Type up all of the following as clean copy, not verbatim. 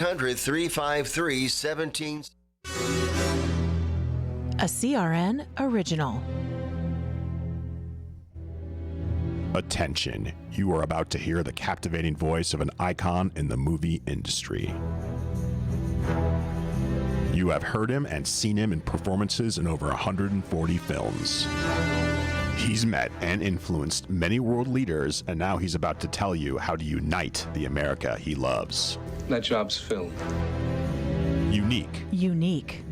1-353-17. A CRN original. Attention, you are about to hear the captivating voice of an icon in the movie industry. You have heard him and seen him in performances in over 140 films. He's met and influenced many world leaders, and now he's about to tell you how to unite the America he loves. That job's filled. Unique.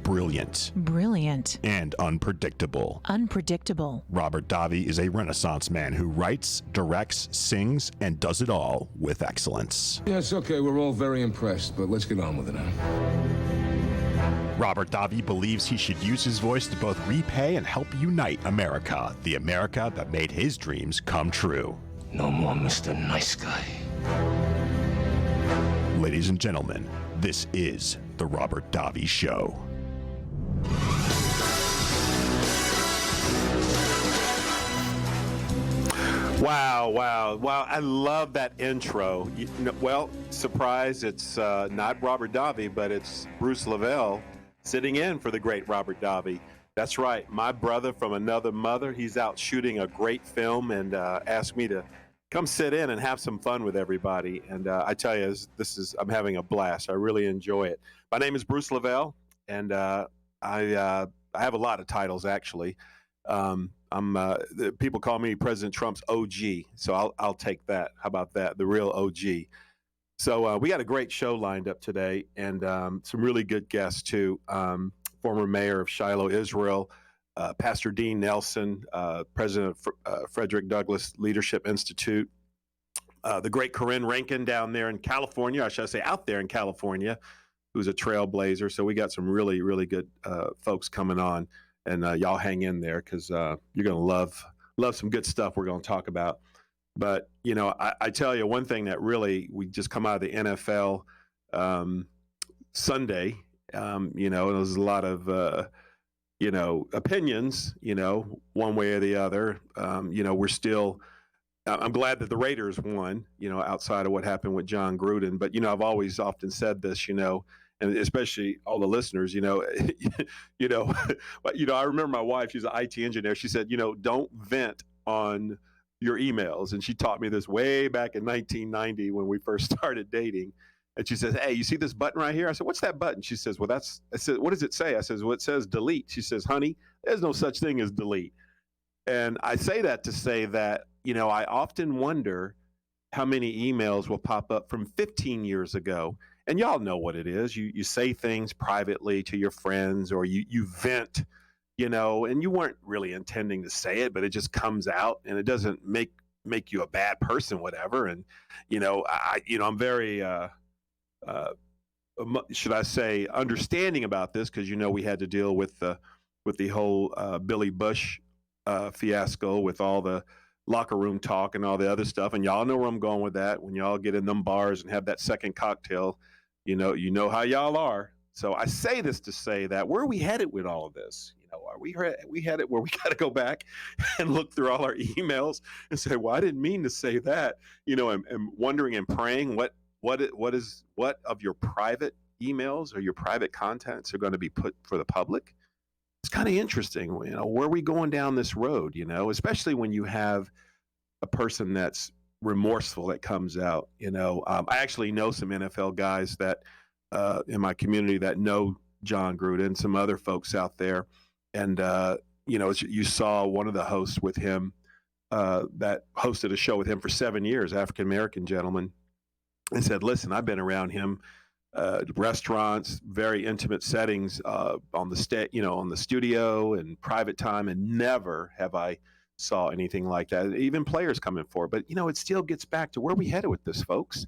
Brilliant. And unpredictable. Robert Davi is a Renaissance man who writes, directs, sings, and does it all with excellence. Yes, okay, we're all very impressed, but let's get on with it now. Robert Davi believes he should use his voice to both repay and help unite America, the America that made his dreams come true. No more Mr. Nice Guy. Ladies and gentlemen, this is The Robert Davi Show. Wow. I love that intro. Well, surprise, it's not Robert Davi, but it's Bruce Levell sitting in for the great Robert Davi. That's right. My brother from another mother, he's out shooting a great film and asked me to come sit in and have some fun with everybody. And I tell you, I'm having a blast. I really enjoy it. My name is Bruce Levell, and I have a lot of titles, actually. People call me President Trump's OG, so I'll take that. How about that? The real OG. So we got a great show lined up today, and some really good guests too. Former mayor of Shiloh, Israel, Pastor Dean Nelson, president of Frederick Douglas Leadership Institute, the great Corrin Rankin down there in California, I should say out there in California, who's a trailblazer. So we got some really, really good folks coming on. And y'all hang in there because you're going to love some good stuff we're going to talk about. But, I tell you one thing that really, we just come out of the NFL Sunday, there's a lot of, opinions, one way or the other. We're still, I'm glad that the Raiders won, outside of what happened with John Gruden. But, I've always often said this, and especially all the listeners, I remember my wife, she's an IT engineer. She said, don't vent on your emails. And she taught me this way back in 1990 when we first started dating. And she says, hey, you see this button right here? I said, what's that button? She says, I said, what does it say? I says, well, it says delete. She says, honey, there's no such thing as delete. And I say that to say that, I often wonder how many emails will pop up from 15 years ago. And y'all know what it is. You say things privately to your friends, or you vent, and you weren't really intending to say it, but it just comes out, and it doesn't make you a bad person, whatever. And, I'm very, should I say, understanding about this, because, we had to deal with the whole Billy Bush fiasco with all the locker room talk and all the other stuff. And y'all know where I'm going with that. When y'all get in them bars and have that second cocktail, you know how y'all are. So I say this to say that where are we headed with all of this? Are we headed where we got to go back and look through all our emails and say, well, I didn't mean to say that, and wondering and praying what of your private emails or your private contents are going to be put for the public? It's kind of interesting, where are we going down this road, especially when you have a person that's remorseful that comes out. I actually know some NFL guys that in my community that know John Gruden, some other folks out there. And, you saw one of the hosts with him that hosted a show with him for 7 years, African-American gentleman, and said, listen, I've been around him, restaurants, very intimate settings, on the studio and private time, and never have I saw anything like that. Even players coming forward. But, it still gets back to where we headed with this, folks.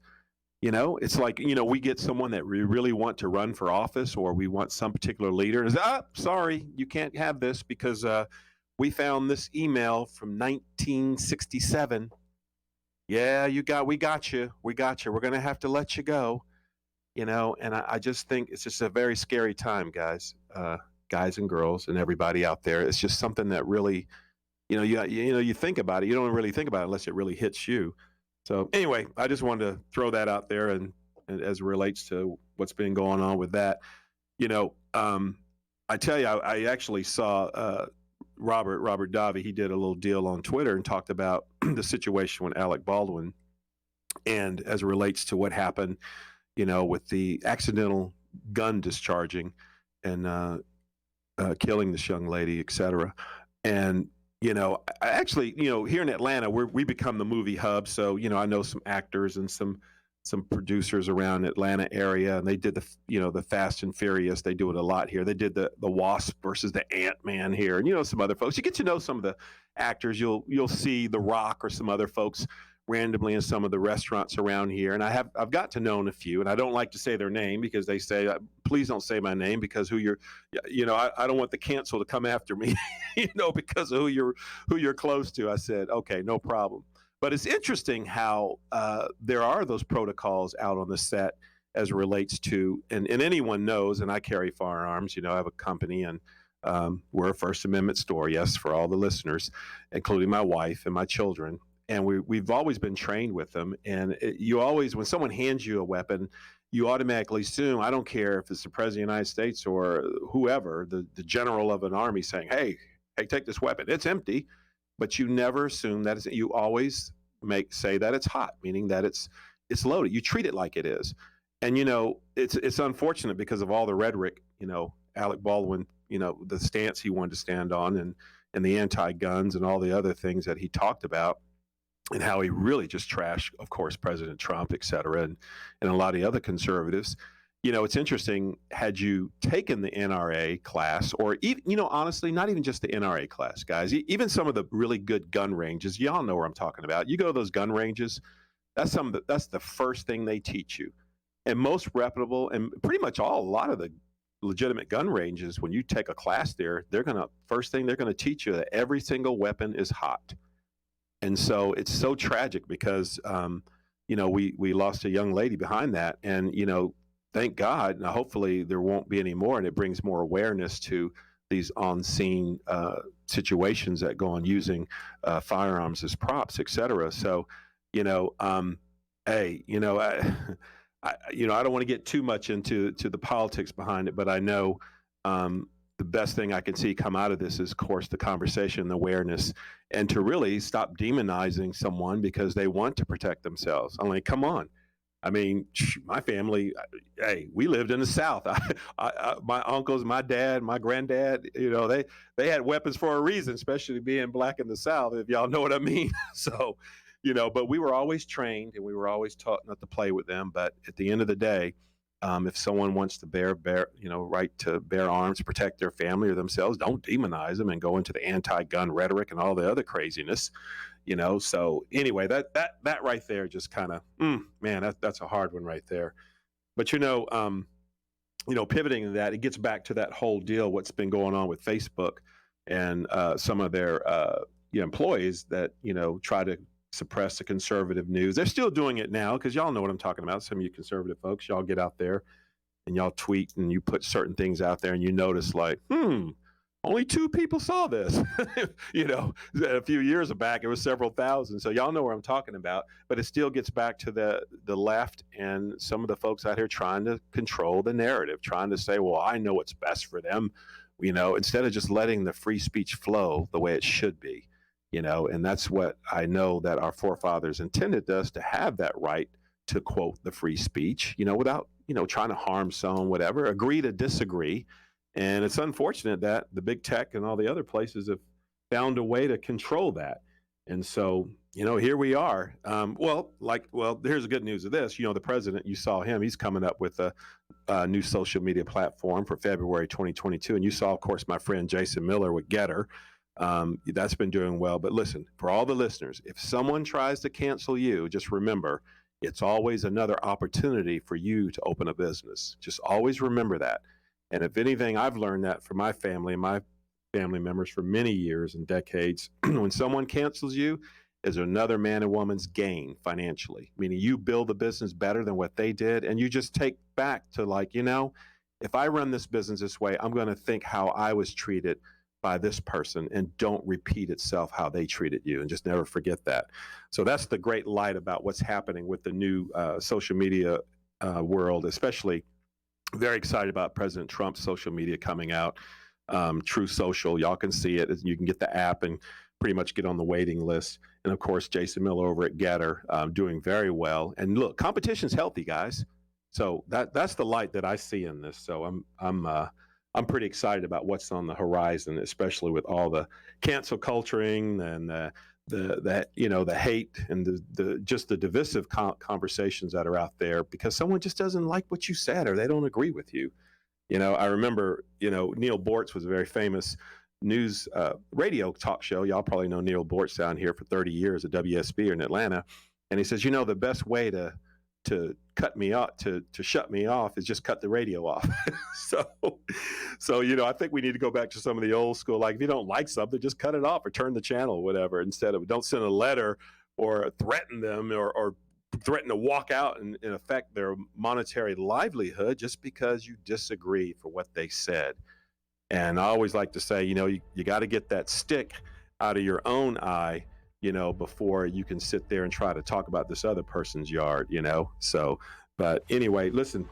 It's like, we get someone that we really want to run for office, or we want some particular leader. And sorry, you can't have this because we found this email from 1967. Yeah, we got you. We're going to have to let you go. And I just think it's just a very scary time, guys and girls and everybody out there. It's just something that really, you think about it. You don't really think about it unless it really hits you. So anyway, I just wanted to throw that out there, and as it relates to what's been going on with that. I tell you, I actually saw Robert Davi. He did a little deal on Twitter and talked about the situation with Alec Baldwin, and as it relates to what happened, with the accidental gun discharging and killing this young lady, et cetera. And I actually, here in Atlanta, we become the movie hub. So I know some actors and some producers around Atlanta area, and they did the Fast and Furious. They do it a lot here. They did the Wasp versus the Ant-Man here, and some other folks. You get to know some of the actors. You'll see The Rock or some other folks randomly in some of the restaurants around here, and I've got to know a few, and I don't like to say their name because they say, please don't say my name because I don't want the cancel to come after me, because of who you're close to. I said, okay, no problem. But it's interesting how there are those protocols out on the set as it relates to, and anyone knows, and I carry firearms, I have a company, and we're a First Amendment store, yes, for all the listeners, including my wife and my children. And we've always been trained with them. And you always, when someone hands you a weapon, you automatically assume, I don't care if it's the President of the United States or whoever, the general of an army saying, hey, take this weapon. It's empty. But you never assume that you always say that it's hot, meaning that it's loaded. You treat it like it is. And, it's unfortunate because of all the rhetoric, Alec Baldwin, the stance he wanted to stand on and the anti-guns and all the other things that he talked about, and how he really just trashed, of course, President Trump, et cetera, and a lot of the other conservatives. It's interesting, had you taken the NRA class, or even, honestly, not even just the NRA class, guys, even some of the really good gun ranges, y'all know where I'm talking about. You go to those gun ranges, that's the first thing they teach you. And most reputable, and pretty much a lot of the legitimate gun ranges, when you take a class there, first thing they're going to teach you that every single weapon is hot. And so it's so tragic because, we lost a young lady behind that. And, thank God, now hopefully there won't be any more. And it brings more awareness to these on-scene situations that go on using firearms as props, et cetera. So, hey, I don't want to get too much into the politics behind it, but I know the best thing I can see come out of this is, of course, the conversation, the awareness, and to really stop demonizing someone because they want to protect themselves. I'm like, come on. I mean, my family, hey, we lived in the South. My uncles, my dad, my granddad, they had weapons for a reason, especially being black in the South, if y'all know what I mean. So, but we were always trained and we were always taught not to play with them. But at the end of the day, if someone wants to right to bear arms, protect their family or themselves, don't demonize them and go into the anti-gun rhetoric and all the other craziness, So anyway, that right there just kind of, man, that's a hard one right there. But pivoting to that, it gets back to that whole deal, what's been going on with Facebook and some of their employees that try to suppress the conservative news. They're still doing it now because y'all know what I'm talking about. Some of you conservative folks, y'all get out there and y'all tweet and you put certain things out there and you notice like, only 2 people saw this. A few years back, it was several thousand. So y'all know where I'm talking about. But it still gets back to the left and some of the folks out here trying to control the narrative, trying to say, well, I know what's best for them, instead of just letting the free speech flow the way it should be. And that's what I know that our forefathers intended us to have, that right to quote the free speech, without, trying to harm someone, whatever, agree to disagree. And it's unfortunate that the big tech and all the other places have found a way to control that. And so, here we are. Here's the good news of this. The president, you saw him, he's coming up with a new social media platform for February 2022. And you saw, of course, my friend Jason Miller with Getter. That's been doing well. But listen, for all the listeners, if someone tries to cancel you, just remember, it's always another opportunity for you to open a business. Just always remember that. And if anything, I've learned that from my family and my family members for many years and decades. When someone cancels you, is another man and woman's gain financially, meaning you build the business better than what they did. And you just take back to like, if I run this business this way, I'm going to think how I was treated by this person and don't repeat itself how they treated you, and just never forget that. So that's the great light about what's happening with the new social media world, especially Very excited about President Trump's social media coming out. True Social, y'all can see it. You can get the app and pretty much get on the waiting list. And of course, Jason Miller over at Getter, doing very well. And look, competition's healthy, guys. So that's the light that I see in this. So I'm pretty excited about what's on the horizon, especially with all the cancel culturing and the hate and the divisive conversations that are out there because someone just doesn't like what you said or they don't agree with you. I remember, Neil Bortz was a very famous news radio talk show. Y'all probably know Neil Bortz down here for 30 years at WSB in Atlanta. And he says, the best way to cut me off, to shut me off is just cut the radio off. So, I think we need to go back to some of the old school, like if you don't like something, just cut it off or turn the channel or whatever, instead of don't send a letter or threaten them or threaten to walk out and affect their monetary livelihood just because you disagree for what they said. And I always like to say, you got to get that stick out of your own eye, before you can sit there and try to talk about this other person's yard, So, but anyway, listen,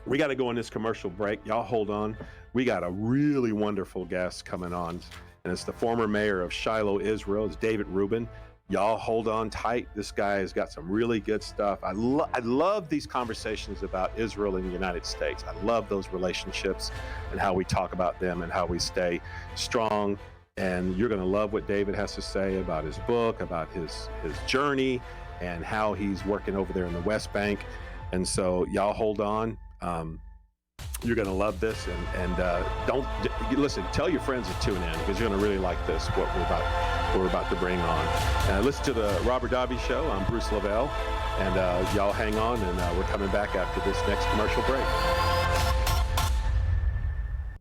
we got to go on this commercial break. Y'all hold on. We got a really wonderful guest coming on, and it's the former mayor of Shiloh, Israel. It's David Rubin. Y'all hold on tight. This guy has got some really good stuff. I love these conversations about Israel and the United States. I love those relationships and how we talk about them and how we stay strong. And you're going to love what David has to say about his book, about his journey, and how he's working over there in the West Bank. And so y'all hold on. You're going to love this. And don't listen, tell your friends to tune in because you're going to really like this, what we're about to bring on. Listen to the Robert Davi Show. I'm Bruce Levell. And y'all hang on, and we're coming back after this next commercial break.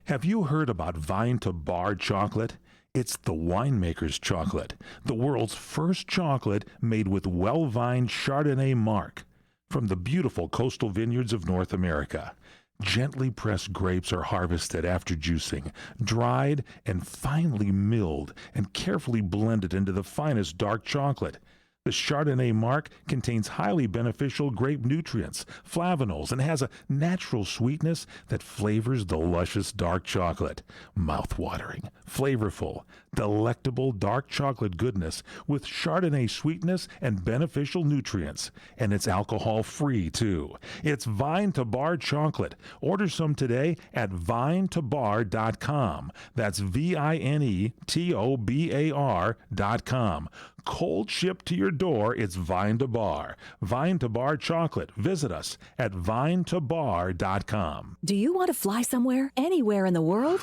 Have you heard about Vine to Bar chocolate? It's the winemaker's chocolate, the world's first chocolate made with well-vined Chardonnay marc from the beautiful coastal vineyards of North America. Gently pressed grapes are harvested after juicing, dried and finely milled and carefully blended into the finest dark chocolate. The Chardonnay marc contains highly beneficial grape nutrients, flavonols, and has a natural sweetness that flavors the luscious dark chocolate. Mouth-watering, flavorful, delectable dark chocolate goodness with Chardonnay sweetness and beneficial nutrients. And it's alcohol-free, too. It's Vine to Bar chocolate. Order some today at vinetobar.com. That's VINETOBAR.com. Cold shipped to your door, it's Vine to Bar. Vine to Bar chocolate. Visit us at vinetobar.com. Do you want to fly somewhere, anywhere in the world?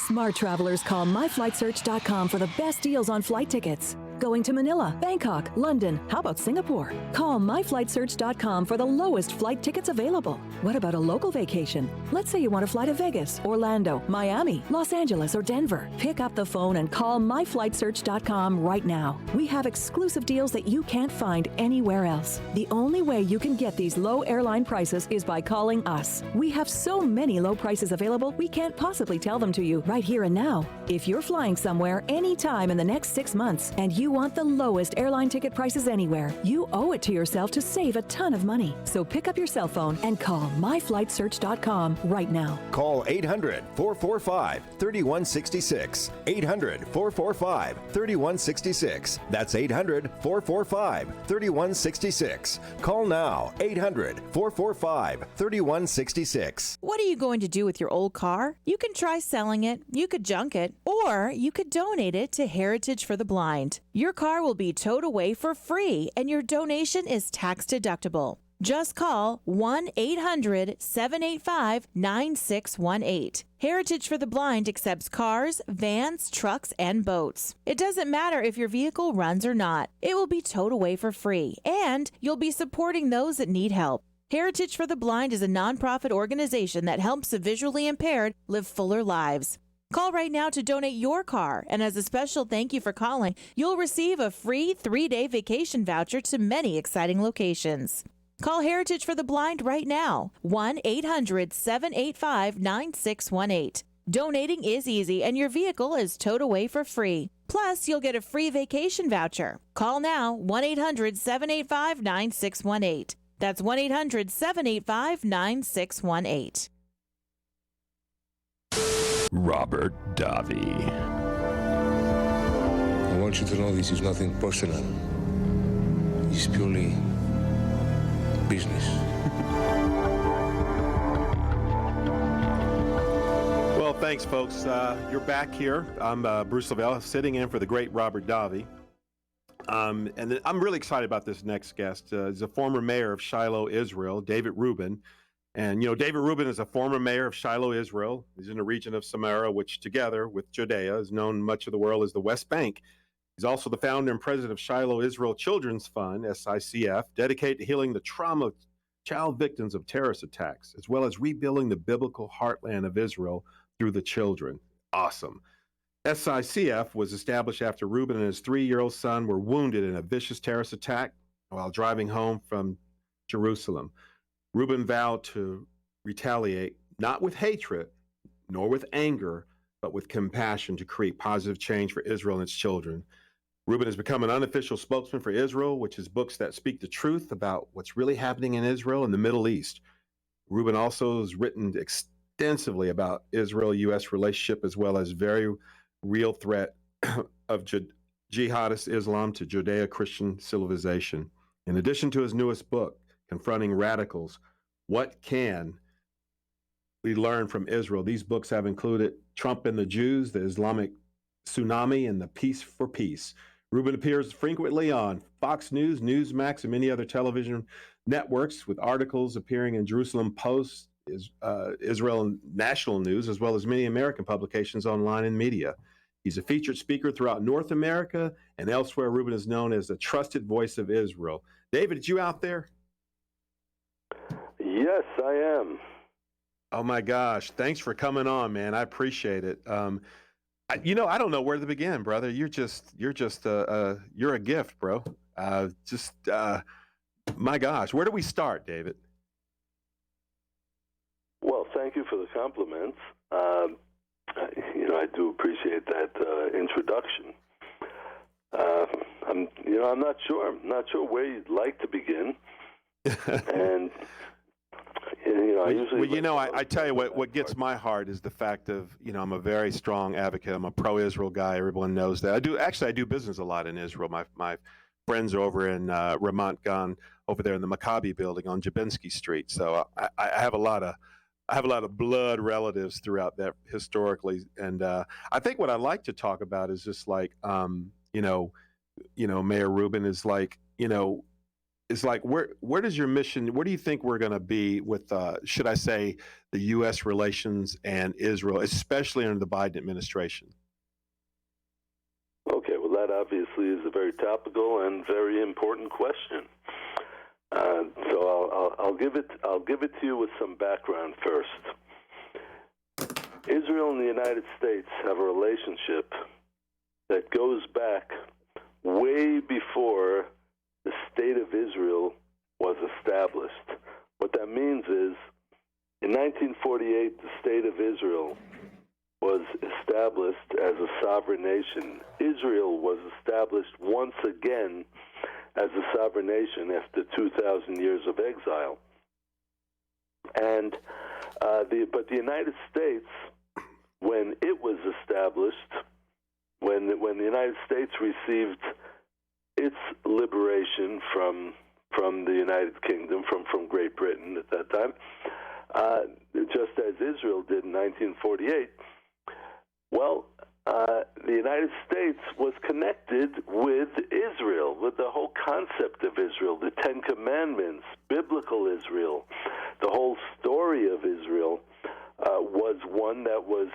Smart travelers call myflightsearch.com for the best deals on flight tickets. Going to Manila, Bangkok, London, how about Singapore? Call myflightsearch.com for the lowest flight tickets available. What about a local vacation? Let's say you want to fly to Vegas, Orlando, Miami, Los Angeles, or Denver. Pick up the phone and call myflightsearch.com right now. We have exclusive deals that you can't find anywhere else. The only way you can get these low airline prices is by calling us. We have so many low prices available, we can't possibly tell them to you right here and now. If you're flying somewhere anytime in the next 6 months and you want the lowest airline ticket prices anywhere, you owe it to yourself to save a ton of money. So pick up your cell phone and call myflightsearch.com right now. Call 800-445-3166. 800-445-3166. That's 800-445-3166. Call now. 800-445-3166. What are you going to do with your old car? You can try selling it, you could junk it, or you could donate it to Heritage for the Blind. Your car will be towed away for free, and your donation is tax deductible. Just call 1-800-785-9618. Heritage for the Blind accepts cars, vans, trucks, and boats. It doesn't matter if your vehicle runs or not. It will be towed away for free, and you'll be supporting those that need help. Heritage for the Blind is a nonprofit organization that helps the visually impaired live fuller lives. Call right now to donate your car, and as a special thank you for calling, you'll receive a free 3-day vacation voucher to many exciting locations. Call Heritage for the Blind right now, 1-800-785-9618. Donating is easy, and your vehicle is towed away for free. Plus, you'll get a free vacation voucher. Call now, 1-800-785-9618. That's 1-800-785-9618. Robert Davi. I want you to know this is nothing personal. It's purely business. Well, thanks, folks. You're back here. I'm Bruce Levell, sitting in for the great Robert Davi. And I'm really excited about this next guest. He's a former mayor of Shiloh, Israel, David Rubin. And, David Rubin is a former mayor of Shiloh, Israel. He's in the region of Samaria, which together with Judea is known much of the world as the West Bank. He's also the founder and president of Shiloh Israel Children's Fund, SICF, dedicated to healing the trauma of child victims of terrorist attacks, as well as rebuilding the biblical heartland of Israel through the children. Awesome. SICF was established after Rubin and his 3-year-old son were wounded in a vicious terrorist attack while driving home from Jerusalem. Rubin vowed to retaliate, not with hatred, nor with anger, but with compassion to create positive change for Israel and its children. Rubin has become an unofficial spokesman for Israel, which is books that speak the truth about what's really happening in Israel and the Middle East. Rubin also has written extensively about Israel-U.S. relationship, as well as very real threat of jihadist Islam to Judeo-Christian civilization. In addition to his newest book, Confronting Radicals, What Can We Learn from Israel? These books have included Trump and the Jews, the Islamic Tsunami, and the Peace for Peace. Rubin appears frequently on Fox News, Newsmax, and many other television networks, with articles appearing in Jerusalem Post, Israel National News, as well as many American publications online and media. He's a featured speaker throughout North America and elsewhere. Rubin is known as the trusted voice of Israel. David, are you out there? Yes, I am. Oh my gosh. Thanks for coming on, man. I appreciate it. I don't know where to begin, brother. You're a gift, bro. My gosh. Where do we start, David? Well, thank you for the compliments. I do appreciate that introduction. I'm not sure. I'm not sure where you'd like to begin. And I usually. I tell you what gets my heart is the fact of I'm a very strong advocate. I'm a pro-Israel guy. Everyone knows that. I do business a lot in Israel. My friends are over in Ramat Gan, over there in the Maccabi building on Jabinski Street. So I have a lot of blood relatives throughout that historically. And I think what I like to talk about is just like, Mayor Rubin is like, it's like, where does your mission, where do you think we're going to be with, should I say, the U.S. relations and Israel, especially under the Biden administration? Okay, well, that obviously is a very topical and very important question. So I'll give it to you with some background first. Israel and the United States have a relationship that goes back way before the state of Israel was established. What that means is, in 1948, the state of Israel was established as a sovereign nation. Israel was established once again as a sovereign nation after 2,000 years of exile. And but the United States, when it was established, when the United States received its liberation from the United Kingdom, from Great Britain at that time, just as Israel did in 1948, well, the United States was connected with Israel, with the whole concept of Israel, the Ten Commandments, biblical Israel. The whole story of Israel was one that was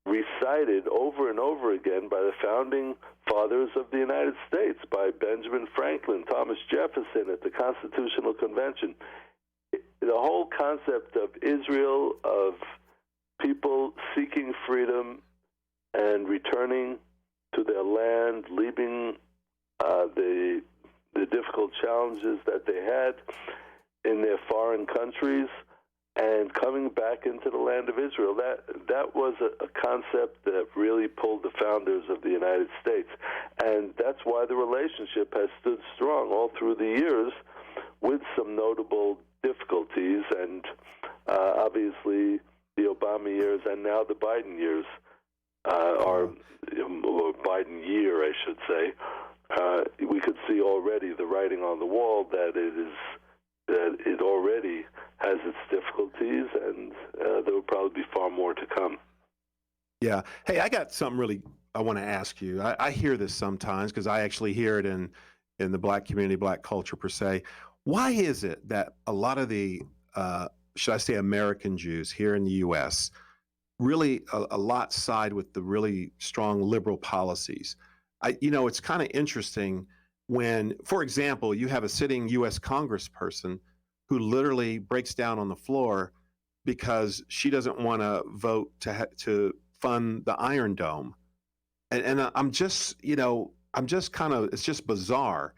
recited over and over again by the founding fathers of the United States, by Benjamin Franklin, Thomas Jefferson at the Constitutional Convention. The whole concept of Israel, of people seeking freedom and returning to their land, leaving the difficult challenges that they had in their foreign countries, and coming back into the land of Israel. That was a concept that really pulled the founders of the United States. And that's why the relationship has stood strong all through the years with some notable difficulties, and obviously the Obama years and now the Biden years or Biden year, I should say. We could see already the writing on the wall that it already has its difficulties, and there will probably be far more to come. Yeah. Hey, I got something really I want to ask you. I hear this sometimes because I actually hear it in the black community, black culture per se. Why is it that a lot of the, should I say, American Jews here in the U.S. really a lot side with the really strong liberal policies? It's kind of interesting when, for example, you have a sitting U.S. congressperson who literally breaks down on the floor because she doesn't want to vote to fund the Iron Dome. And I'm just kind of, it's just bizarre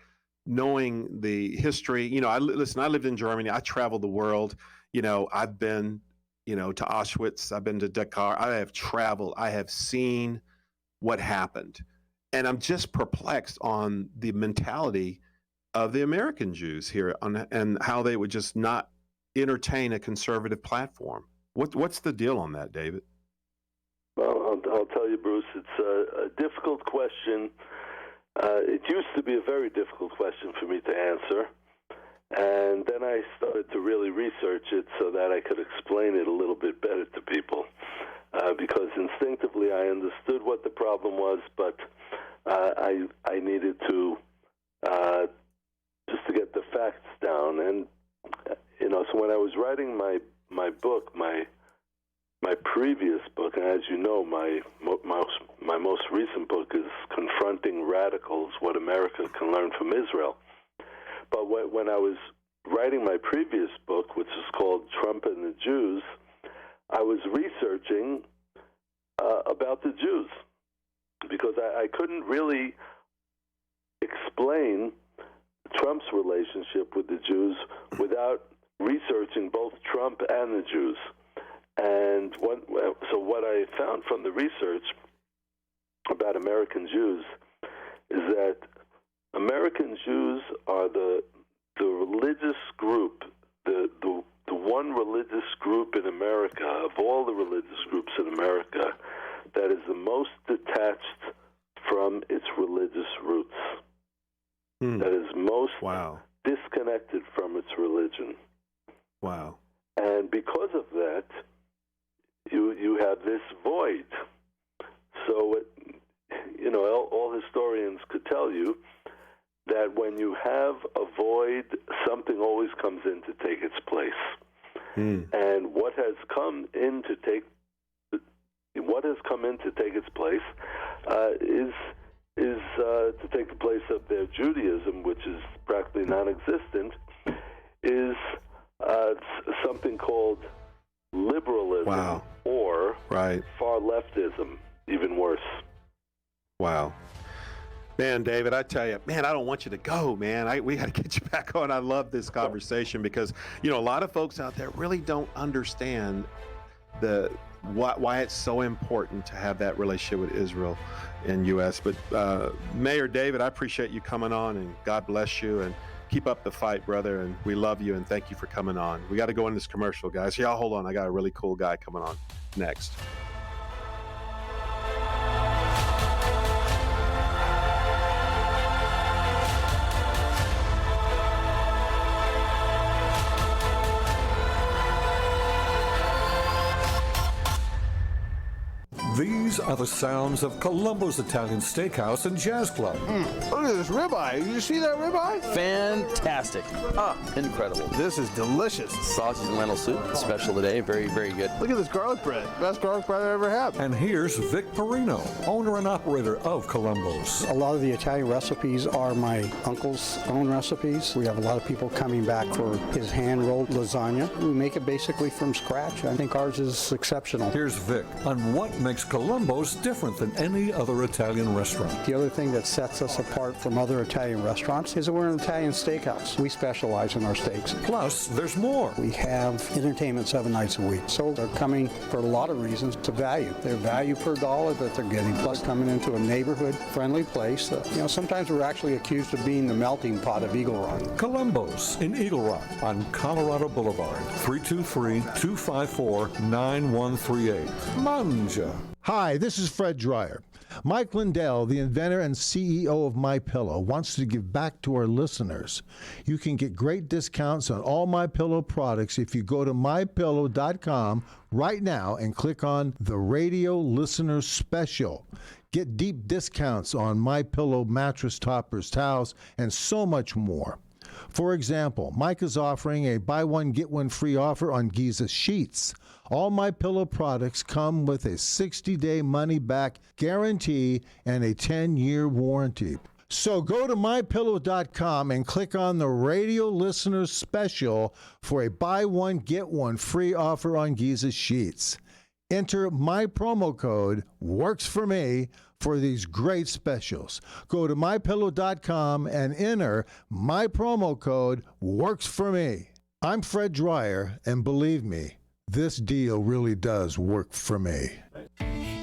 knowing the history. I lived in Germany. I traveled the world. I've been, to Auschwitz. I've been to Dakar. I have traveled. I have seen what happened. And I'm just perplexed on the mentality of the American Jews here and how they would just not entertain a conservative platform. What's the deal on that, David? Well, I'll tell you, Bruce, it's a difficult question. It used to be a very difficult question for me to answer. And then I started to really research it so that I could explain it a little bit better to people. Because instinctively I understood what the problem was, but I needed to just to get the facts down. And, so when I was writing my book, my previous book, and as you know, my most recent book is Confronting Radicals, What America Can Learn from Israel. But when I was writing my previous book, which is called Trump and the Jews, I was researching about the Jews because I couldn't really explain Trump's relationship with the Jews without researching both Trump and the Jews. And what I found from the research about American Jews is that American Jews are the religious group, the one religious group in America, of all the religious groups in America, that is the most detached from its religious roots. That is most disconnected from its religion. Wow. And because of that, you have this void. So, all historians could tell you that when you have a void, something always comes in to take its place. And what has come in to take its place is to take the place of their Judaism, which is practically non-existent, is something called liberalism or far leftism, even worse. Wow. Man, David, I tell you, I don't want you to go, man. We got to get you back on. I love this conversation because, a lot of folks out there really don't understand why it's so important to have that relationship with Israel and U.S. But Mayor David, I appreciate you coming on, and God bless you, and keep up the fight, brother. And we love you, and thank you for coming on. We got to go in this commercial, guys. Y'all hold on. I got a really cool guy coming on next. These are the sounds of Columbo's Italian Steakhouse and Jazz Club. Look at this ribeye. Did you see that ribeye? Fantastic. Incredible. This is delicious. Sausage and lentil soup, special today. Very, very good. Look at this garlic bread. Best garlic bread I ever had. And here's Vic Perino, owner and operator of Columbo's. A lot of the Italian recipes are my uncle's own recipes. We have a lot of people coming back for his hand-rolled lasagna. We make it basically from scratch. I think ours is exceptional. Here's Vic on what makes Colombo's different than any other Italian restaurant. The other thing that sets us apart from other Italian restaurants is that we're an Italian steakhouse. We specialize in our steaks. Plus, there's more. We have entertainment 7 nights a week. So they're coming for a lot of reasons to value. Their value per dollar that they're getting, plus coming into a neighborhood-friendly place. Sometimes we're actually accused of being the melting pot of Eagle Rock. Colombo's in Eagle Rock on Colorado Boulevard, 323-254-9138. Manja. Hi, this is Fred Dreyer. Mike Lindell, the inventor and CEO of MyPillow, wants to give back to our listeners. You can get great discounts on all MyPillow products if you go to MyPillow.com right now and click on the Radio Listener Special. Get deep discounts on MyPillow mattress toppers, towels, and so much more. For example, Mike is offering a buy one, get one free offer on Giza sheets. All MyPillow products come with a 60-day money-back guarantee and a 10-year warranty. So go to MyPillow.com and click on the Radio Listeners Special for a buy one, get one free offer on Giza sheets. Enter my promo code, Works For Me, for these great specials. Go to MyPillow.com and enter my promo code, Works For Me. I'm Fred Dreyer, and believe me, this deal really does work for me.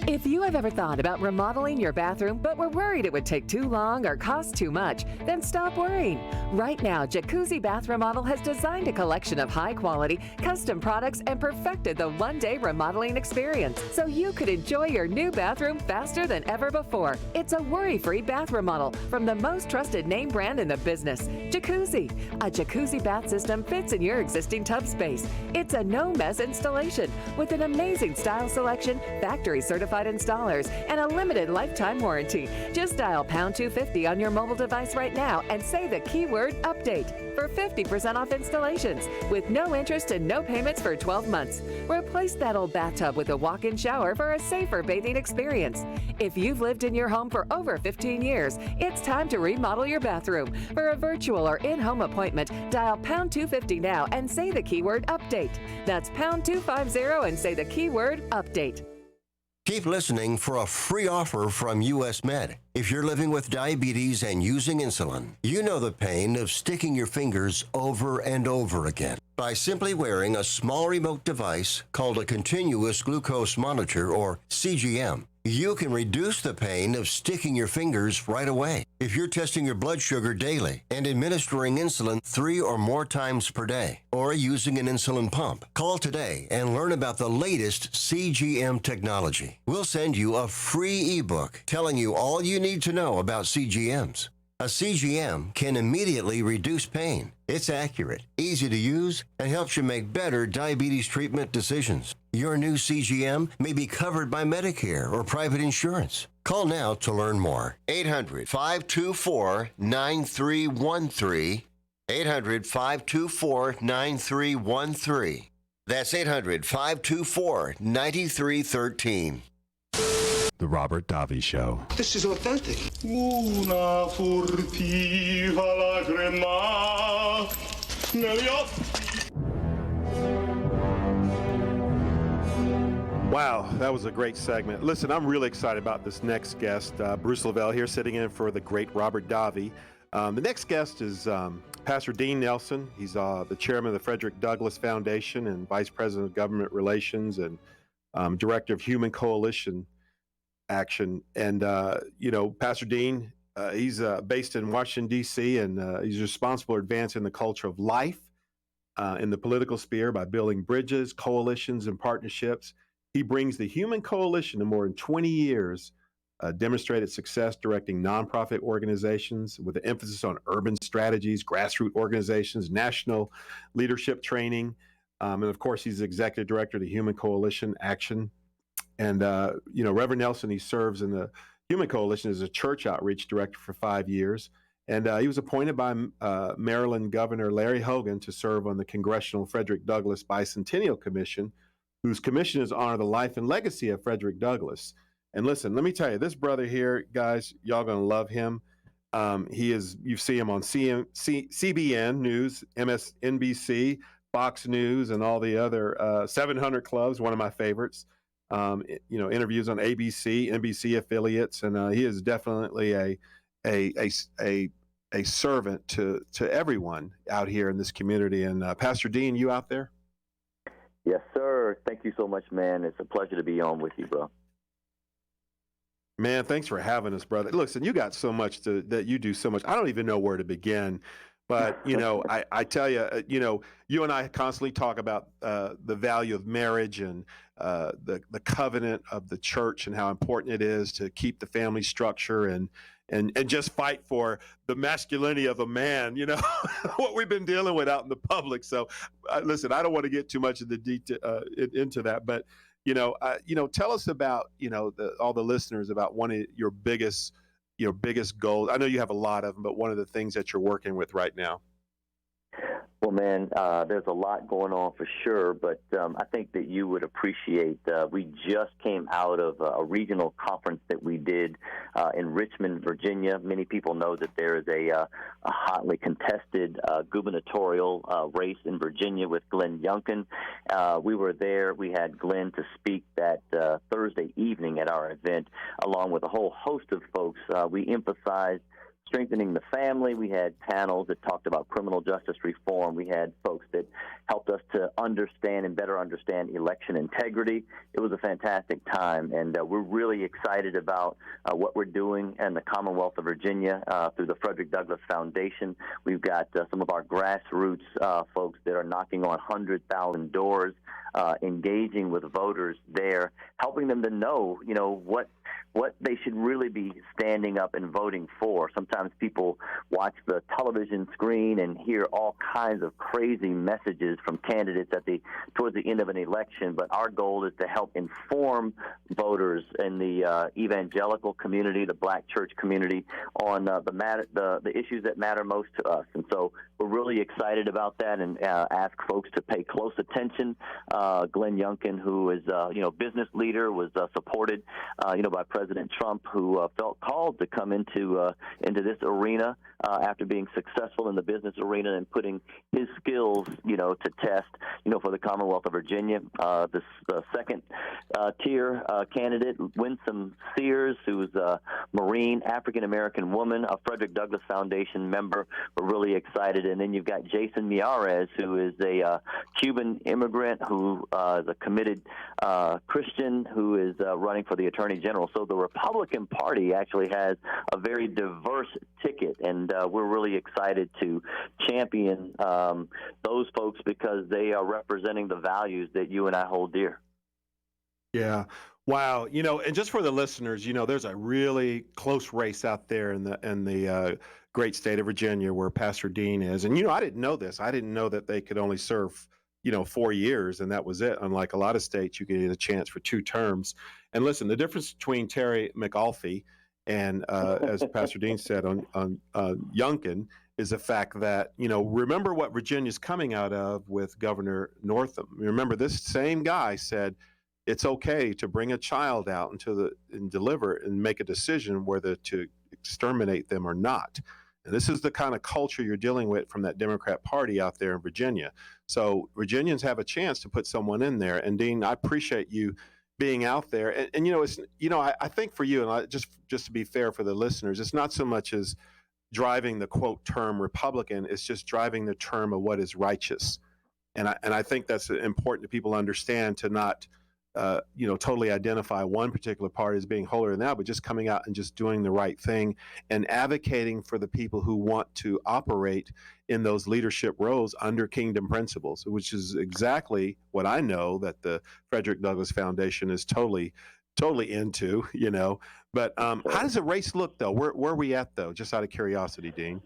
If you have ever thought about remodeling your bathroom but were worried it would take too long or cost too much, then stop worrying. Right now, Jacuzzi Bath Remodel has designed a collection of high-quality, custom products and perfected the one-day remodeling experience so you could enjoy your new bathroom faster than ever before. It's a worry-free bath remodel from the most trusted name brand in the business, Jacuzzi. A Jacuzzi bath system fits in your existing tub space. It's a no-mess installation with an amazing style selection, factory-certified installers, and a limited lifetime warranty. Just dial pound 250 on your mobile device right now and say the keyword update for 50% off installations with no interest and no payments for 12 months. Replace that old bathtub with a walk-in shower for a safer bathing experience. If you've lived in your home for over 15 years, it's time to remodel your bathroom. For a virtual or in-home appointment, dial pound 250 now and say the keyword update. That's pound 250 and say the keyword update. Keep listening for a free offer from US Med. If you're living with diabetes and using insulin, you know the pain of sticking your fingers over and over again. By simply wearing a small remote device called a continuous glucose monitor, or CGM, you can reduce the pain of sticking your fingers right away. If you're testing your blood sugar daily and administering insulin 3 or more times per day, or using an insulin pump, call today and learn about the latest CGM technology. We'll send you a free ebook telling you all you need to know about CGMs. A CGM can immediately reduce pain. It's accurate, easy to use, and helps you make better diabetes treatment decisions. Your new CGM may be covered by Medicare or private insurance. Call now to learn more. 800-524-9313. 800-524-9313. That's 800-524-9313. The Robert Davi Show. This is authentic. Una furtiva lagrima negli occhi. Wow, that was a great segment. Listen, I'm really excited about this next guest. Bruce Levell here, sitting in for the great Robert Davi. The next guest is Pastor Dean Nelson. He's the chairman of the Frederick Douglas Foundation and vice president of government relations and director of Human Coalition Action. And, Pastor Dean, he's based in Washington, D.C., and he's responsible for advancing the culture of life in the political sphere by building bridges, coalitions, and partnerships. He brings the Human Coalition to more than 20 years, demonstrated success directing nonprofit organizations with an emphasis on urban strategies, grassroots organizations, national leadership training. And of course, he's executive director of the Human Coalition Action. And, Reverend Nelson, he serves in the Human Coalition as a church outreach director for 5 years. And he was appointed by Maryland Governor Larry Hogan to serve on the Congressional Frederick Douglass Bicentennial Commission, whose commission is to honor the life and legacy of Frederick Douglass. And listen, let me tell you, this brother here, guys, y'all gonna love him. You see him on CBN News, MSNBC, Fox News, and all the other 700 Clubs, one of my favorites. interviews on ABC, NBC affiliates, and he is definitely a servant to everyone out here in this community. And Pastor Dean, you out there? Yes, sir. Thank you so much, man. It's a pleasure to be on with you, bro. Man, thanks for having us, brother. Listen, you got so much that you do so much. I don't even know where to begin. But, I tell you, you and I constantly talk about the value of marriage and the covenant of the church and how important it is to keep the family structure and just fight for the masculinity of a man, what we've been dealing with out in the public. So, listen, I don't want to get too much of the into that, but, tell us about, all the listeners about one of your biggest goals. I know you have a lot of them, but one of the things that you're working with right now. Well, man, there's a lot going on for sure, but I think that you would appreciate, we just came out of a regional conference that we did in Richmond, Virginia. Many people know that there is a hotly contested gubernatorial race in Virginia with Glenn Youngkin. We were there. We had Glenn to speak that Thursday evening at our event, along with a whole host of folks. We emphasized strengthening the family. We had panels that talked about criminal justice reform. We had folks that helped us to understand and better understand election integrity. It was a fantastic time, and we're really excited about what we're doing in the Commonwealth of Virginia through the Frederick Douglas Foundation. We've got some of our grassroots folks that are knocking on 100,000 doors, engaging with voters there, helping them to know, what they should really be standing up and voting for. Sometimes people watch the television screen and hear all kinds of crazy messages from candidates towards the end of an election, but our goal is to help inform voters in the evangelical community, the black church community, on the issues that matter most to us. And so we're really excited about that and ask folks to pay close attention. Glenn Youngkin, who is business leader, was supported by President Trump, who felt called to come into this arena after being successful in the business arena and putting his skills to test for the Commonwealth of Virginia. The second tier candidate, Winsome Sears, who's a Marine African American woman, a Frederick Douglass Foundation member. We're really excited. And then you've got Jason Miyares, who is a Cuban immigrant who is a committed Christian who is running for the Attorney General. So the Republican Party actually has a very diverse ticket, and we're really excited to champion those folks because they are representing the values that you and I hold dear. Yeah. Wow. And just for the listeners, there's a really close race out there in the great state of Virginia where Pastor Dean is. And, I didn't know this. I didn't know that they could only serve 4 years, and that was it. Unlike a lot of states, you could get a chance for 2 terms. And listen, the difference between Terry McAuliffe and, as Pastor Dean said, on Youngkin is the fact that, remember what Virginia's coming out of with Governor Northam. Remember, this same guy said it's okay to bring a child out and deliver and make a decision whether to exterminate them or not. And this is the kind of culture you're dealing with from that Democrat Party out there in Virginia. So Virginians have a chance to put someone in there. And Dean, I appreciate you being out there. And it's I think for you, and just to be fair for the listeners, it's not so much as driving the quote term Republican. It's just driving the term of what is righteous. And I think that's important to people understand, to not totally identify one particular party as being holier than thou, but just coming out and just doing the right thing and advocating for the people who want to operate in those leadership roles under kingdom principles, which is exactly what I know that the Frederick Douglass Foundation is totally into, But how does the race look, though? Where are we at, though? Just out of curiosity, Dean.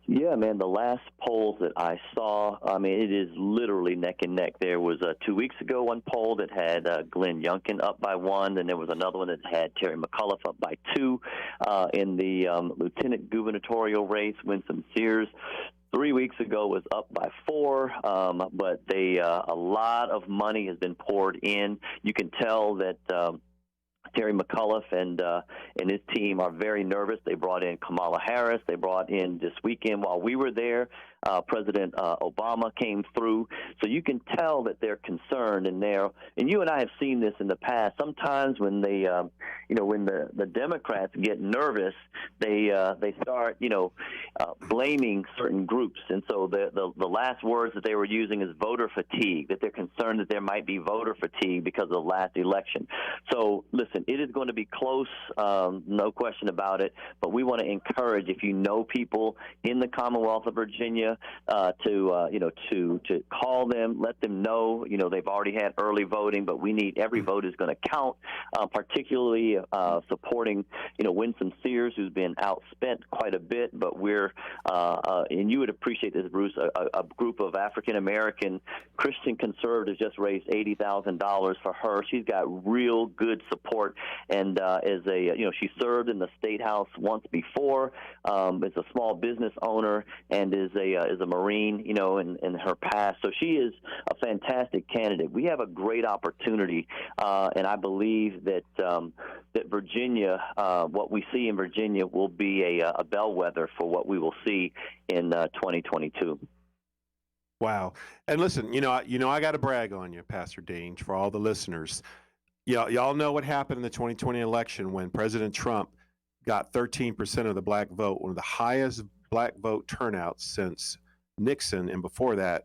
Yeah, man, the last polls that I saw, it is literally neck and neck. There was 2 weeks ago one poll that had Glenn Youngkin up by 1, and there was another one that had Terry McAuliffe up by 2. In the lieutenant gubernatorial race, Winsome Sears 3 weeks ago was up by 4, but a lot of money has been poured in. You can tell that Terry McAuliffe and his team are very nervous. They brought in Kamala Harris. They brought in this weekend while we were there President Obama came through. So you can tell that they're concerned, and you and I have seen this in the past. Sometimes when they, when the Democrats get nervous, they start, blaming certain groups. And so the last words that they were using is voter fatigue, that they're concerned that there might be voter fatigue because of the last election. So listen, it is going to be close, no question about it, but we want to encourage, if you know people in the Commonwealth of Virginia, to call them, let them know, they've already had early voting, but we need every vote is going to count, particularly supporting, Winsome Sears, who's been outspent quite a bit, but we're, and you would appreciate this, Bruce, a group of African-American Christian conservatives just raised $80,000 for her. She's got real good support, and she served in the State House once before, is a small business owner, and is a Marine, in her past. So she is a fantastic candidate. We have a great opportunity, and I believe that that Virginia, what we see in Virginia, will be a bellwether for what we will see in 2022. Wow. And listen, I got to brag on you, Pastor Dean, for all the listeners. Y'all know what happened in the 2020 election when President Trump got 13% of the black vote, one of the highest black vote turnouts since Nixon, and before that,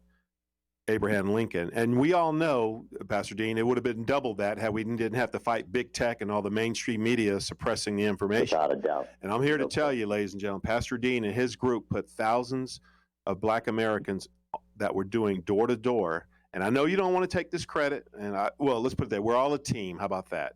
Abraham Lincoln. And we all know, Pastor Dean, it would have been double that had we didn't have to fight big tech and all the mainstream media suppressing the information. Without a doubt. And I'm here to tell you, ladies and gentlemen, Pastor Dean and his group put thousands of black Americans that were doing door to door. And I know you don't want to take this credit. And let's put it there. We're all a team. How about that?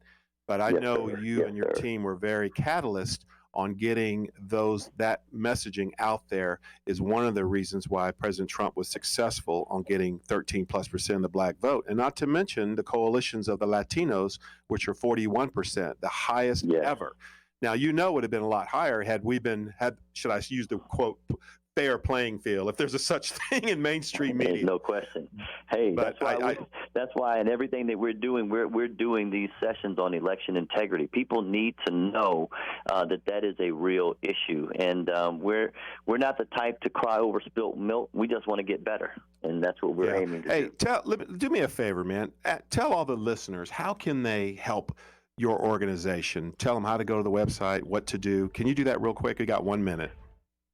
But I know you and your team were very catalyst on getting that messaging out there. Is one of the reasons why President Trump was successful on getting 13+% of the black vote. And not to mention the coalitions of the Latinos, which are 41%, the highest ever. Now, it would have been a lot higher had should I use the quote, fair playing field, if there's a such thing in mainstream media. There's no question. Hey, but that's why in everything that we're doing, we're doing these sessions on election integrity. People need to know that is a real issue, and we're not the type to cry over spilt milk. We just want to get better, and that's what we're aiming to do. Do me a favor, man. Tell all the listeners, how can they help your organization? Tell them how to go to the website, what to do. Can you do that real quick? We got 1 minute.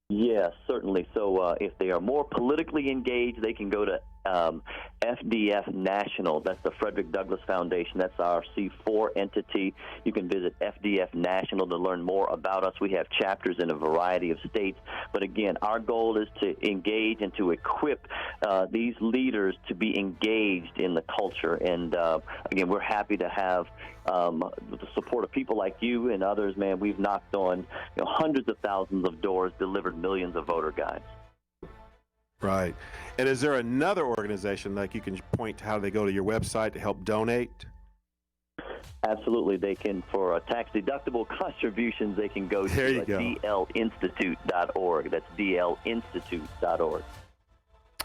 Yeah, certainly. So if they are more politically engaged, they can go to FDF National. That's the Frederick Douglass Foundation. That's our C4 entity. You can visit FDF National to learn more about us. We have chapters in a variety of states. But again, our goal is to engage and to equip these leaders to be engaged in the culture. And again, we're happy to have the support of people like you and others. Man, we've knocked on hundreds of thousands of doors, delivered millions of voter guides. Right. And is there another organization like you can point to how they go to your website to help donate? Absolutely. They can, for tax-deductible contributions, they can go to dlinstitute.org. That's dlinstitute.org.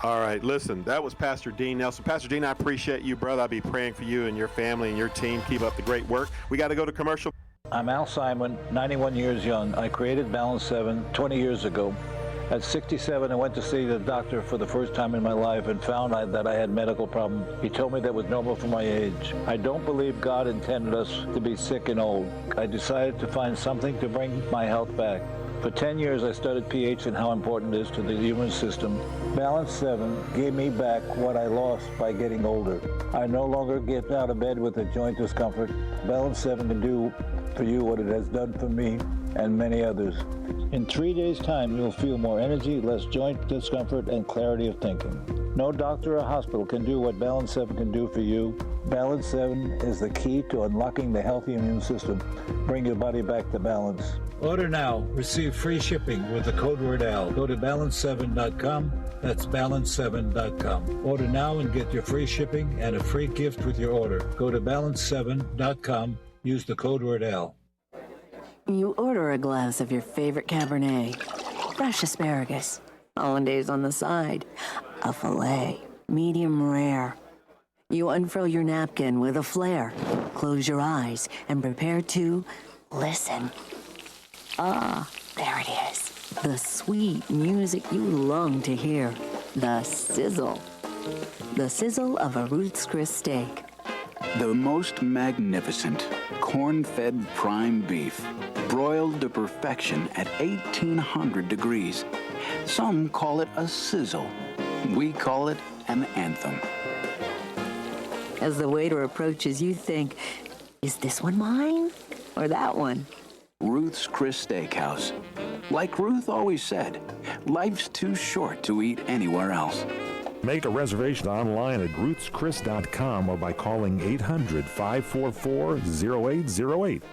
All right. Listen, that was Pastor Dean Nelson. Pastor Dean, I appreciate you, brother. I'll be praying for you and your family and your team. Keep up the great work. We got to go to commercial. I'm Al Simon, 91 years young. I created Balance 7 20 years ago. At 67, I went to see the doctor for the first time in my life and found that I had medical problems. He told me that was normal for my age. I don't believe God intended us to be sick and old. I decided to find something to bring my health back. For 10 years, I studied pH and how important it is to the human system. Balance 7 gave me back what I lost by getting older. I no longer get out of bed with a joint discomfort. Balance 7 can do for you what it has done for me and many others. In 3 days' time, you'll feel more energy, less joint discomfort, and clarity of thinking. No doctor or hospital can do what Balance 7 can do for you. Balance 7 is the key to unlocking the healthy immune system. Bring your body back to balance. Order now. Receive free shipping with the code word AL. Go to balance7.com. That's balance7.com. Order now and get your free shipping and a free gift with your order. Go to balance7.com. Use the code word AL. You order a glass of your favorite Cabernet, fresh asparagus, hollandaise on the side, a filet, medium rare. You unfurl your napkin with a flair, close your eyes, and prepare to listen. Ah, there it is. The sweet music you long to hear. The sizzle. The sizzle of a Ruth's Chris steak. The most magnificent corn-fed prime beef, broiled to perfection at 1,800 degrees. Some call it a sizzle. We call it an anthem. As the waiter approaches, you think, is this one mine or that one? Ruth's Chris Steakhouse. Like Ruth always said, life's too short to eat anywhere else. Make a reservation online at ruthschris.com or by calling 800-544-0808.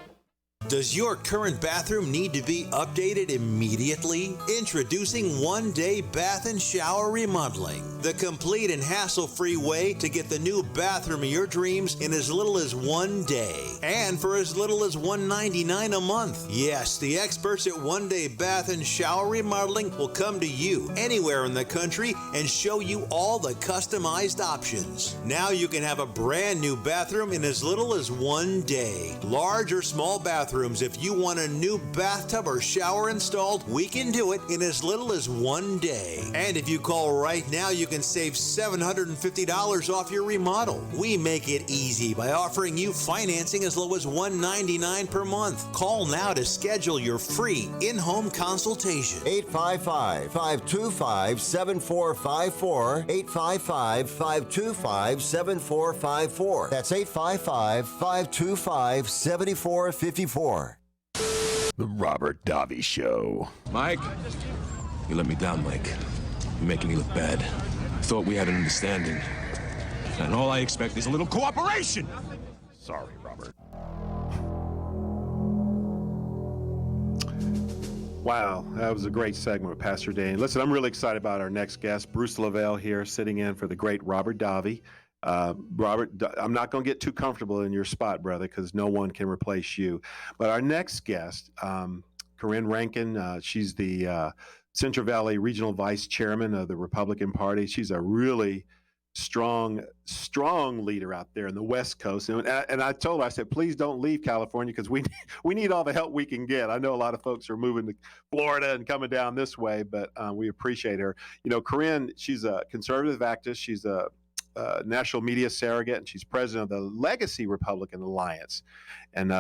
Does your current bathroom need to be updated immediately? Introducing One Day Bath and Shower Remodeling, the complete and hassle-free way to get the new bathroom of your dreams in as little as 1 day and for as little as $199 a month. Yes, the experts at One Day Bath and Shower Remodeling will come to you anywhere in the country and show you all the customized options. Now you can have a brand new bathroom in as little as 1 day. Large or small bathrooms, if you want a new bathtub or shower installed, we can do it in as little as 1 day. And if you call right now, you can save $750 off your remodel. We make it easy by offering you financing as low as $199 per month. Call now to schedule your free in-home consultation. 855-525-7454. 855-525-7454. That's 855-525-7454. The Robert Davi Show. Mike? You let me down, Mike. You're making me look bad. I thought we had an understanding. And all I expect is a little cooperation! Sorry, Robert. Wow, that was a great segment with Pastor Dane. Listen, I'm really excited about our next guest, Bruce Levell here, sitting in for the great Robert Davi. Robert, I'm not going to get too comfortable in your spot, brother, because no one can replace you. But our next guest, Corrine Rankin, she's the Central Valley Regional Vice Chairman of the Republican Party. She's a really strong leader out there in the West Coast. And I told her, I said, please don't leave California because we need all the help we can get. I know a lot of folks are moving to Florida and coming down this way, but we appreciate her. You know, Corrine, she's a conservative activist. She's a national media surrogate, and she's president of the Legacy Republican Alliance. And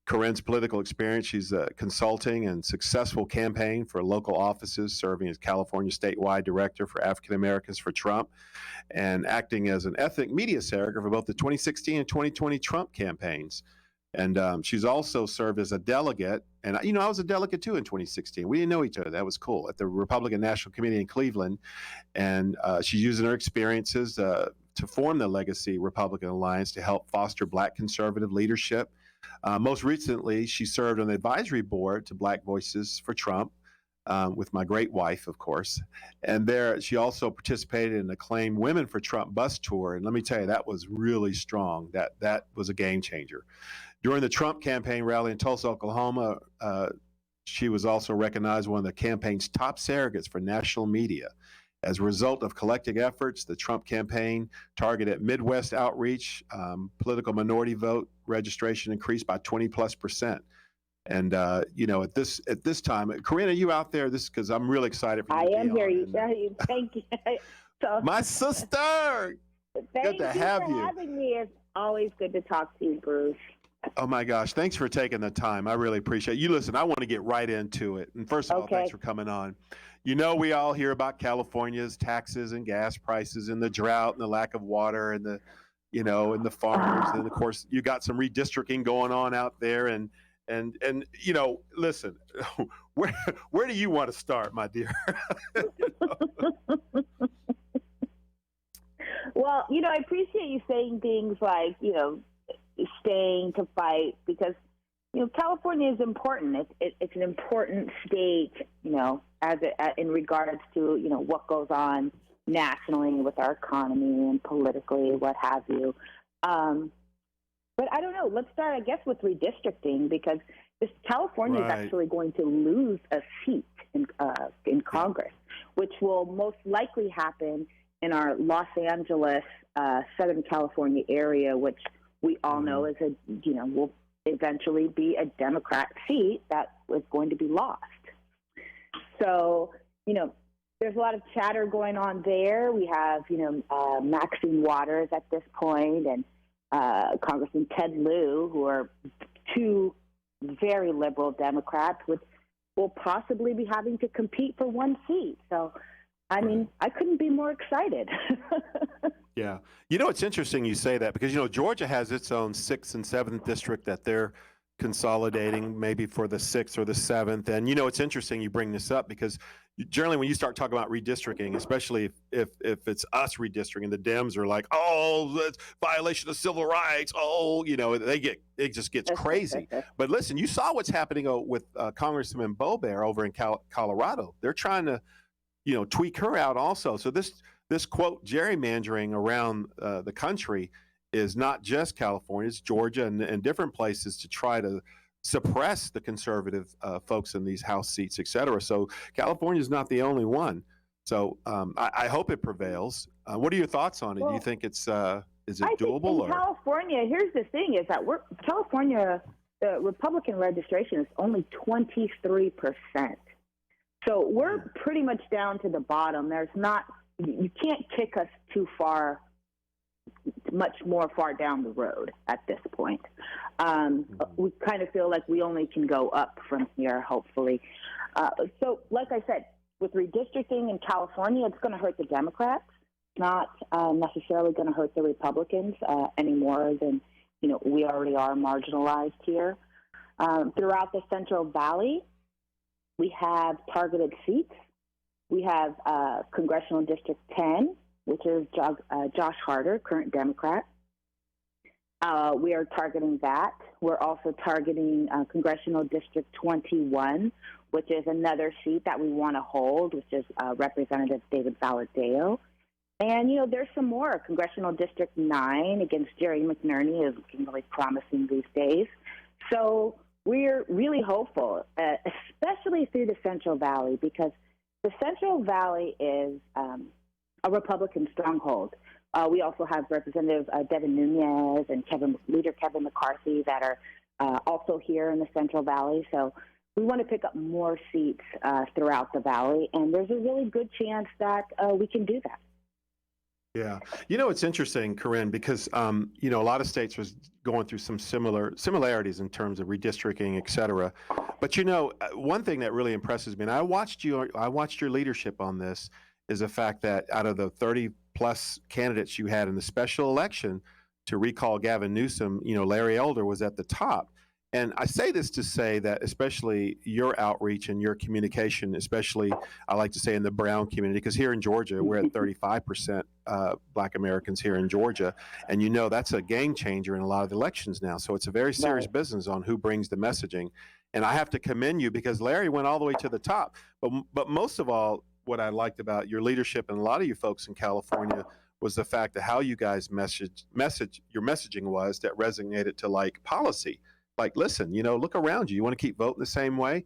Corrine's political experience, she's consulting and successful campaign for local offices, serving as California statewide director for African Americans for Trump, and acting as an ethnic media surrogate for both the 2016 and 2020 Trump campaigns. And she's also served as a delegate. And, you know, I was a delegate, too, in 2016. We didn't know each other. That was cool. At the Republican National Committee in Cleveland. And she's using her experiences to form the Legacy Republican Alliance to help foster Black conservative leadership. Most recently, she served on the advisory board to Black Voices for Trump with my great wife, of course. And there, she also participated in the acclaimed Women for Trump bus tour. And let me tell you, that was really strong. That was a game changer. During the Trump campaign rally in Tulsa, Oklahoma, she was also recognized one of the campaign's top surrogates for national media. As a result of collective efforts, the Trump campaign targeted Midwest outreach, political minority vote registration increased by 20+%. And you know, at this time, Corrine, are you out there? This because I'm really excited for you. I am here. Thank you. So, my sister. Good to have you. Thank you for having me. It's always good to talk to you, Bruce. Oh, my gosh. Thanks for taking the time. I really appreciate it. You listen, I want to get right into it. And first of all, thanks for coming on. You know, we all hear about California's taxes and gas prices and the drought and the lack of water and the, you know, and the farmers. And of course, you got some redistricting going on out there. And you know, listen, where do you want to start, my dear? Well, you know, I appreciate you saying things like, you know, staying to fight because, you know, California is important. It's an important state, you know, in regards to, you know, what goes on nationally with our economy and politically, what have you. But I don't know. Let's start, I guess, with redistricting because California is actually going to lose a seat in Congress, which will most likely happen in our Los Angeles, Southern California area, which we all know is will eventually be a Democrat seat that is going to be lost. So, there's a lot of chatter going on there. We have, Maxine Waters at this point and Congressman Ted Lieu, who are two very liberal Democrats, will possibly be having to compete for one seat. So, I mean, I couldn't be more excited. Yeah. It's interesting you say that because, Georgia has its own 6th and 7th district that they're consolidating maybe for the 6th or the 7th. And, it's interesting you bring this up because generally when you start talking about redistricting, especially if it's us redistricting, the Dems are like, oh, that's violation of civil rights. Oh, it just gets crazy. But listen, you saw what's happening with Congressman Boebert over in Colorado. They're trying to, tweak her out also. So this quote gerrymandering around the country is not just California, it's Georgia and different places to try to suppress the conservative folks in these House seats, et cetera. So California is not the only one. So I hope it prevails. What are your thoughts on it? Do you think it's is it doable? In California, here's the thing: is that California, the Republican registration is only 23%. So we're pretty much down to the bottom. You can't kick us too far. Much more far down the road at this point. We kind of feel like we only can go up from here, hopefully. So, like I said, with redistricting in California, it's going to hurt the Democrats, not necessarily going to hurt the Republicans any more than, we already are marginalized here. Throughout the Central Valley, we have targeted seats. We have Congressional District 10, which is Josh Harder, current Democrat. We are targeting that. We're also targeting Congressional District 21, which is another seat that we want to hold, which is Representative David Valadao. And, there's some more. Congressional District 9 against Jerry McNerney is looking really promising these days. So we're really hopeful, especially through the Central Valley, because the Central Valley is a Republican stronghold. We also have Representative Devin Nunes and Leader Kevin McCarthy that are also here in the Central Valley. So we want to pick up more seats throughout the valley, and there's a really good chance that we can do that. Yeah. It's interesting, Corrine, because, a lot of states was going through some similarities in terms of redistricting, et cetera. But, one thing that really impresses me, and I watched your leadership on this, is the fact that out of the 30-plus candidates you had in the special election to recall Gavin Newsom, Larry Elder was at the top. And I say this to say that especially your outreach and your communication, especially I like to say in the brown community, because here in Georgia, we're at 35% Black Americans here in Georgia. And that's a game changer in a lot of elections now. So it's a very serious business on who brings the messaging. And I have to commend you because Larry went all the way to the top. But most of all, what I liked about your leadership and a lot of you folks in California was the fact that how you guys your messaging was that resonated to like policy. Like, listen, look around you. You want to keep voting the same way?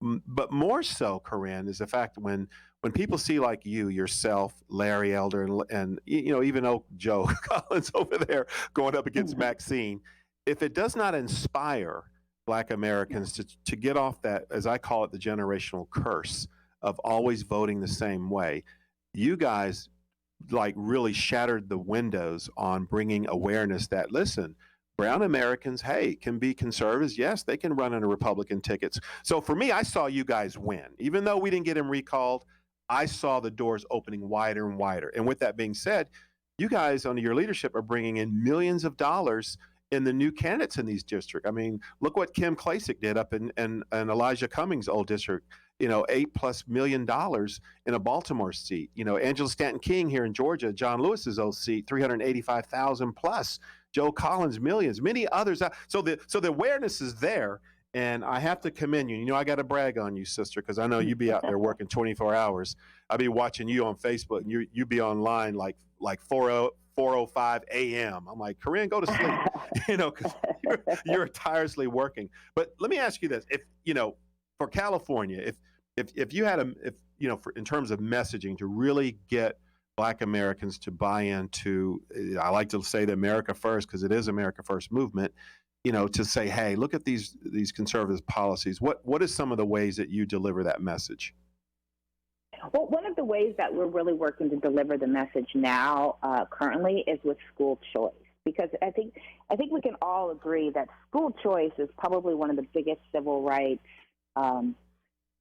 But more so, Corrine, is the fact when people see like you, yourself, Larry Elder, and even old Joe Collins over there going up against Maxine, if it does not inspire Black Americans to get off that, as I call it, the generational curse of always voting the same way, you guys like really shattered the windows on bringing awareness that, listen, brown Americans, hey, can be conservatives. Yes, they can run under Republican tickets. So for me, I saw you guys win. Even though we didn't get him recalled, I saw the doors opening wider and wider. And with that being said, you guys under your leadership are bringing in millions of dollars in the new candidates in these districts. I mean, look what Kim Klacik did up in Elijah Cummings' old district. $8+ million in a Baltimore seat. Angela Stanton King here in Georgia, John Lewis's old seat, $385,000 plus. Joe Collins, millions, many others. So the awareness is there, and I have to commend you. I got to brag on you, sister, because I know you be out there working 24 hours. I'll be watching you on Facebook, and you be online like 4:05 a.m. I'm like, Corrine, go to sleep, because you're tirelessly working. But let me ask you this: if for California, if you had in terms of messaging to really get Black Americans to buy into, I like to say the America First, because it is America First movement, to say, hey, look at these conservative policies. What is some of the ways that you deliver that message? Well, one of the ways that we're really working to deliver the message now, currently, is with school choice. Because I think we can all agree that school choice is probably one of the biggest civil rights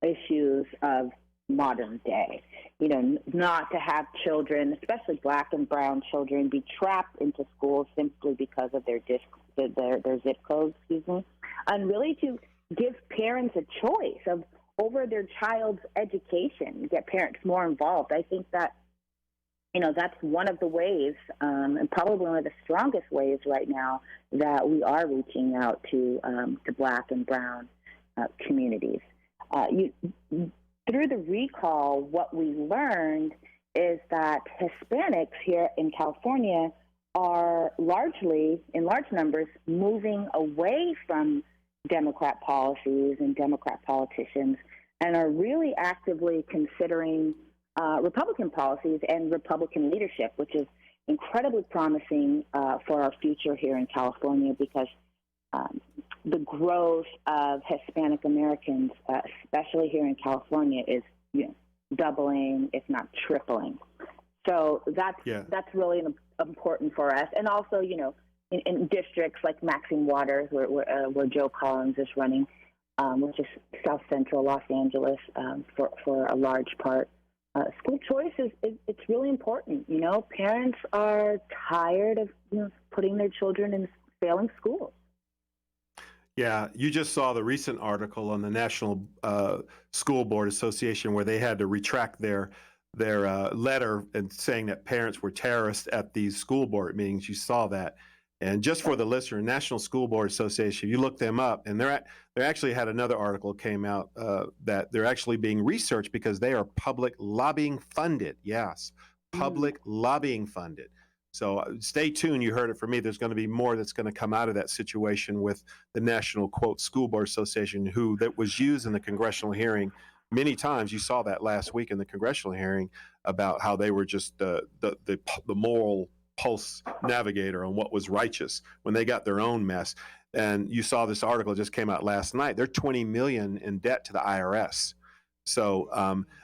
issues of modern day. You know, not to have children, especially black and brown children, be trapped into schools simply because of their zip codes, and really to give parents a choice of over their child's education, get parents more involved. I think that, you know, that's one of the ways, and probably one of the strongest ways right now that we are reaching out to black and brown communities. Through the recall, what we learned is that Hispanics here in California are largely, in large numbers, moving away from Democrat policies and Democrat politicians and are really actively considering Republican policies and Republican leadership, which is incredibly promising for our future here in California, because the growth of Hispanic Americans, especially here in California, is doubling, if not tripling. So that's really important for us. And also, in districts like Maxine Waters, where Joe Collins is running, which is South Central Los Angeles for a large part. School choice it's really important. Parents are tired of putting their children in failing schools. Yeah, you just saw the recent article on the National School Board Association where they had to retract their letter and saying that parents were terrorists at these school board meetings. You saw that. And just for the listener, National School Board Association, you look them up, and they actually had another article came out that they're actually being researched because they are public lobbying funded. Yes, public lobbying funded. So stay tuned. You heard it from me. There's going to be more that's going to come out of that situation with the National, quote, School Board Association, that was used in the congressional hearing many times. You saw that last week in the congressional hearing about how they were just the moral pulse navigator on what was righteous when they got their own mess. And you saw this article just came out last night. They're $20 million in debt to the IRS. So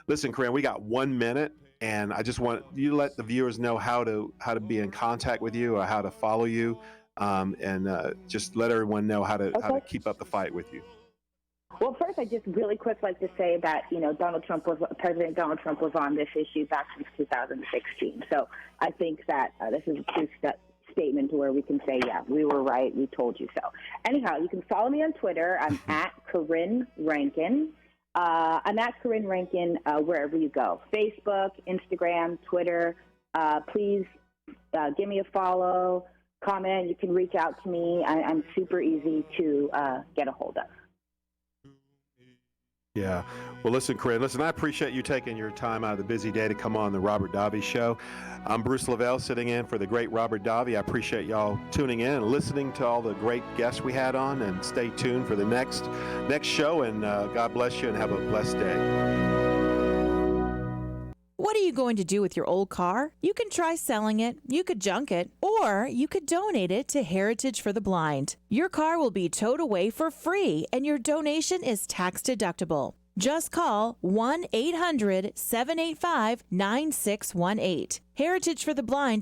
listen, Corrine, we got 1 minute. And I just want you to let the viewers know how to be in contact with you or how to follow you, and just let everyone know how to keep up the fight with you. Well, first, I just really quick like to say that President Donald Trump was on this issue back since 2016. So I think that this is a true statement to where we can say, yeah, we were right, we told you so. Anyhow, you can follow me on Twitter. I'm at Corrin Rankin. I'm at Corrine Rankin wherever you go. Facebook, Instagram, Twitter. Please give me a follow, comment. You can reach out to me. I'm super easy to get a hold of. Yeah. Well, listen, Corrine, I appreciate you taking your time out of the busy day to come on the Robert Davi Show. I'm Bruce Levell, sitting in for the great Robert Davi. I appreciate y'all tuning in and listening to all the great guests we had on, and stay tuned for the next show, and God bless you and have a blessed day. What are you going to do with your old car? You can try selling it, you could junk it, or you could donate it to Heritage for the Blind. Your car will be towed away for free, and your donation is tax deductible. Just call 1-800-785-9618. Heritage for the Blind